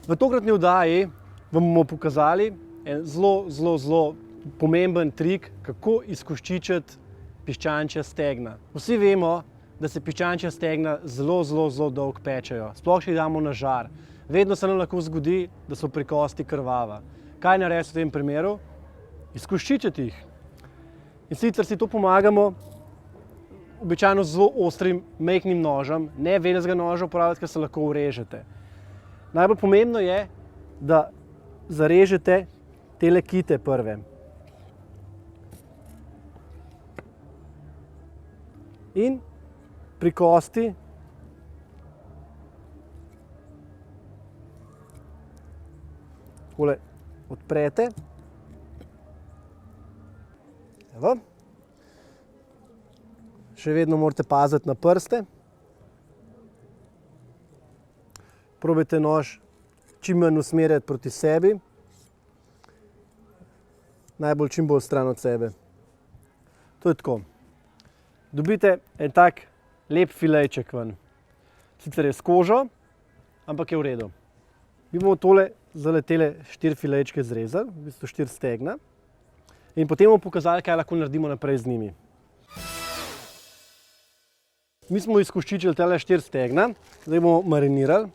V tokratni oddaji vam bomo pokazali en zelo pomemben trik, kako izkoščičiti piščančja stegna. Vsi vemo, da se piščančja stegna zelo dolgo pečejo, sploh če jih damo na žar. Vedno se nam lahko zgodi, da so pri kosti krvava. Kaj narediti v tem primeru? Izkoščičiti jih. In sicer si to pomagamo običajno z zelo ostrim, majhnim nožem, ne velikega noža uporabljati, ker se lahko urežete. Najbolj pomembno je, da zarežete tele kite prve. In pri kosti takole odprete. Evo. Še vedno morate paziti na prste. Probajte nož čim manj usmerjati proti sebi. Najbolj čim bolj stran od sebe. To je tako. Dobite en tak lep filejček ven. Sicer je s kožo, ampak je v redu. Mi bomo tole zaletele 4 filejčke zrezali, v bistvu 4 stegna. In potem bomo pokazali, kaj lahko naredimo naprej z njimi. Mi smo izkoščičili tele 4 stegna, zdaj bomo marinirali.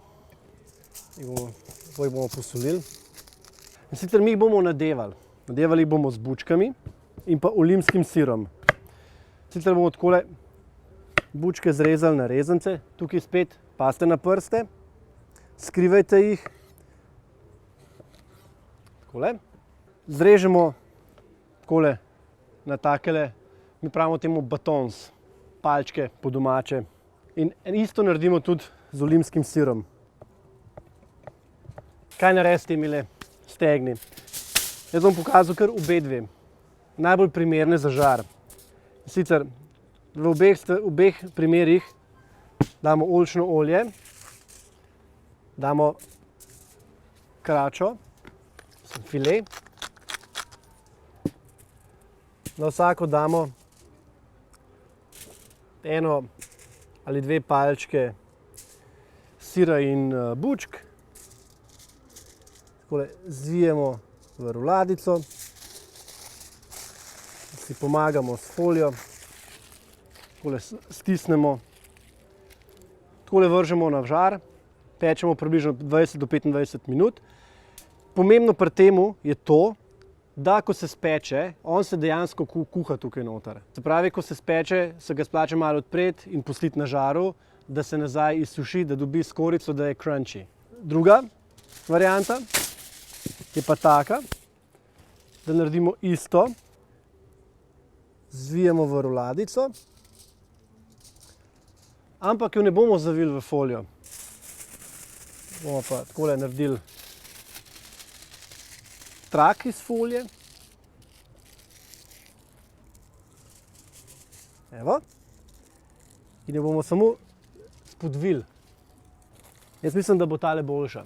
Zdaj bomo posolili. In sicer mi jih bomo nadevali. Nadevali jih bomo z bučkami in pa olimskim sirom. Sicer bomo takole bučke zrezali na rezance. Tukaj spet pazite na prste. Skrivajte jih. Takole. Zrežemo takole na takele, mi pravimo temu batons, palčke po domače. In isto naredimo tudi z olimskim sirom. Kaj narediti s temile stegni? Jaz bom pokazal kar obe dve. Najbolj primerne za žar. Sicer v obeh primerih damo oljčno olje, damo kračo, file. Na vsako damo eno ali dve palčke sira in bučk. Takole zvijemo v ruladico, si pomagamo s folijo, takole stisnemo, takole vržemo na žar, pečemo približno 20 do 25 minut. Pomembno pri temu je to, da ko se speče, on se dejansko kuha tukaj noter. Se pravi, ko se speče, se ga splača malo odpreti in pustiti na žaru, da se nazaj izsuši, da dobi skorjico, da je crunchy. Druga varianta je pa taka, da naredimo isto, zvijemo v ruladico, ampak jo ne bomo zavili v folijo. Bomo pa takole naredili trak iz folije. Evo. In jo bomo samo spodvili. Jaz mislim, da bo tale boljša.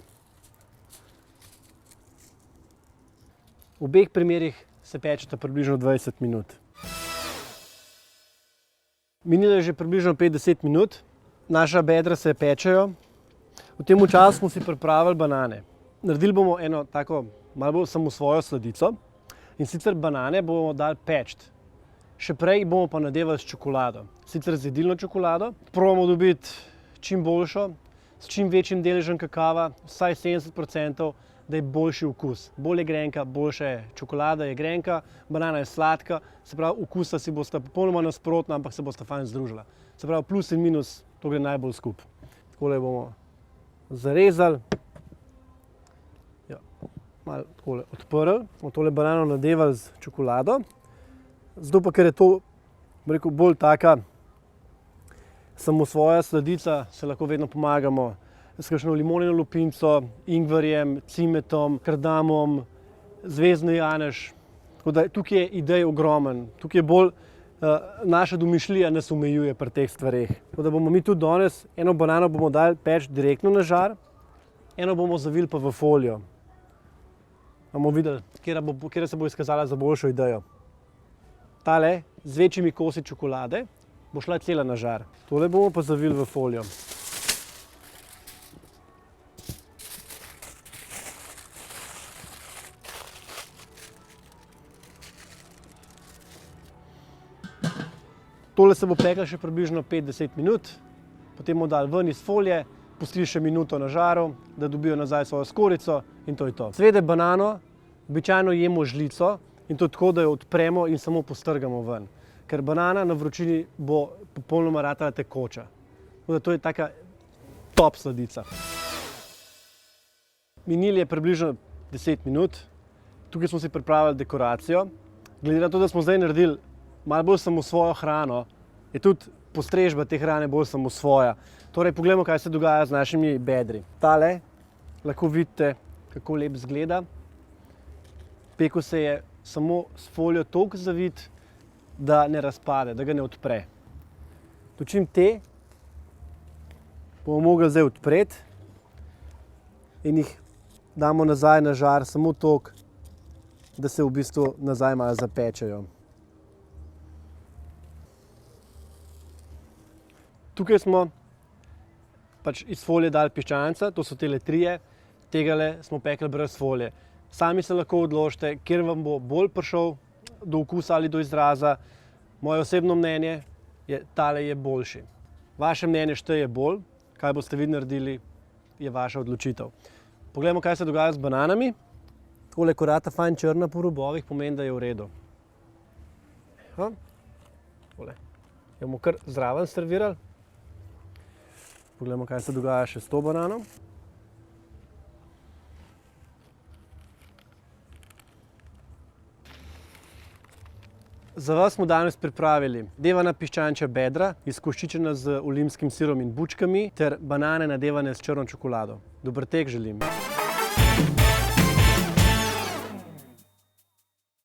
V obeh primerih se pečeta približno 20 minut. Minilo je že približno 50 minut. Naša bedra se pečejo. V tem času smo si pripravili banane. Naredili bomo eno tako malo bolj samosvojo sladico. In sicer banane bomo dali peči. Še prej bomo pa nadevali s čokolado. Sicer z jedilno čokolado. Probamo dobiti čim boljšo, s čim večjim deležem kakava, vsaj 70%, da je boljši okus. Bolj je grenka, boljša je čokolada, je grenka, banana je sladka, se pravi, okusa si bosta popolnoma nasprotna, ampak se bosta fajn združila. Se pravi, plus in minus, to gre najbolj skupaj. Takole bomo zarezali, malo takole odprli, bomo tole banano nadevali z čokolado. Zato pa, ker je to, bom rekel, bolj taka samosvoja sladica, se lahko vedno pomagamo s kakšno limonino lupinco, ingverjem, cimetom, kardamom, zvezdni janež. Tako da tukaj je idej ogromen. Tukaj je bolj naša domišljija nas omejuje pri teh stvareh. Tako da bomo mi tudi danes eno banano bomo dali peči direktno na žar, eno bomo zavili pa v folijo. Bomo videli, katera se bo izkazala za boljšo idejo. Tale z večjimi kosi čokolade bo šla cela na žar. Tole bomo pa zavili v folijo. Tole se bo peklo še približno 5-10 minut, potem bomo dali ven iz folije, pustili še minuto na žaru, da dobijo nazaj svojo skorjico in to je to. Seveda banano običajno jemo žlico in to tako, da jo odpremo in samo postrgamo ven. Ker banana na vročini bo popolnoma ratala tekoča. To je taka top sladica. Minilo je približno 10 minut. Tukaj smo si pripravili dekoracijo. Glede na to, da smo zdaj naredili malo bolj samosvojo hrano, je tudi postrežba te hrane bolj samosvoja. Torej, poglejmo, kaj se dogaja z našimi bedri. Tale, lahko vidite, kako lep izgleda. Pekel se je samo s folijo toliko zavit, da ne razpade, da ga ne odpre. Dočim te bomo mogli zdaj odpreti in jih damo nazaj na žar, samo toliko, da se v bistvu nazaj malo zapečejo. Tukaj smo pač iz folije dali piščanca, to so tele trije, tegale smo pekli brez folije. Sami se lahko odločite, kjer vam bo bolj prišel do okusa ali do izraza. Moje osebno mnenje je, tale je boljši. Vaše mnenje šteje bolj, kaj boste vi naredili, je vaša odločitev. Poglejmo, kaj se dogaja z bananami. Tole korata fajn črna po robovih pomeni, da je v redu. Tole. Jo bomo kar zraven servirali. Poglejmo, kaj se dogaja še s to banano. Za vas smo danes pripravili devana piščančja bedra, izkoščičena z olimskim sirom in bučkami, ter banane nadevane s črno čokolado. Dober tek želim!